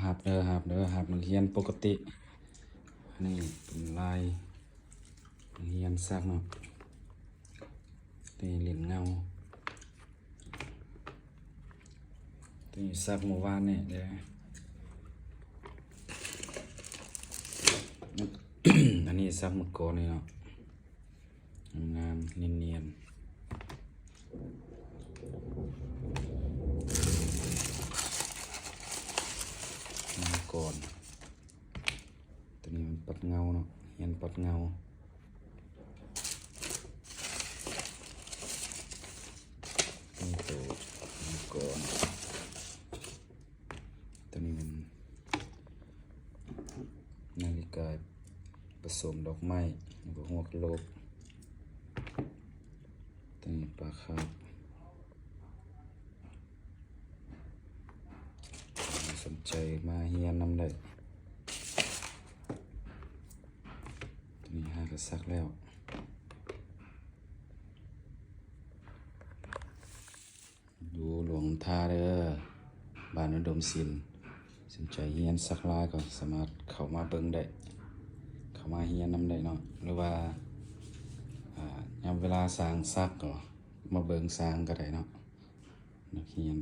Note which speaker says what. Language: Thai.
Speaker 1: หับเด้อหับนักเรียนปกตินี่เป็นลายนักเรียนซักเนาะนี่เหรียญเงานี่ซักเมื่อวานเนี่ยเด้อ อันนี้ซักเมื่อก่อนนี่เนาะงามเนียนก่อนตัวนี้มันปัดเงาเนาะเห็นปัดเงานี่ตัวก่อนตัวนี้มันนาฬิกาผสมดอกไม้แล้วก็หัวกะโหลกตัวนี้ปลาคาร์ฟสนใจมาเฮียนนำได้ตัวนี้หากระซักแล้วดูหลวงท่าเด้อบ้านอุดมศิลป์สนใจเฮียนซักลายก็สามารถเข้ามาเบิ่งได้เข้ามาเฮียนนำได้เนาะหรือว่ายามเวลาสร้างซักก็มาเบิ่งสร้างก็ได้เนาะนักเรียน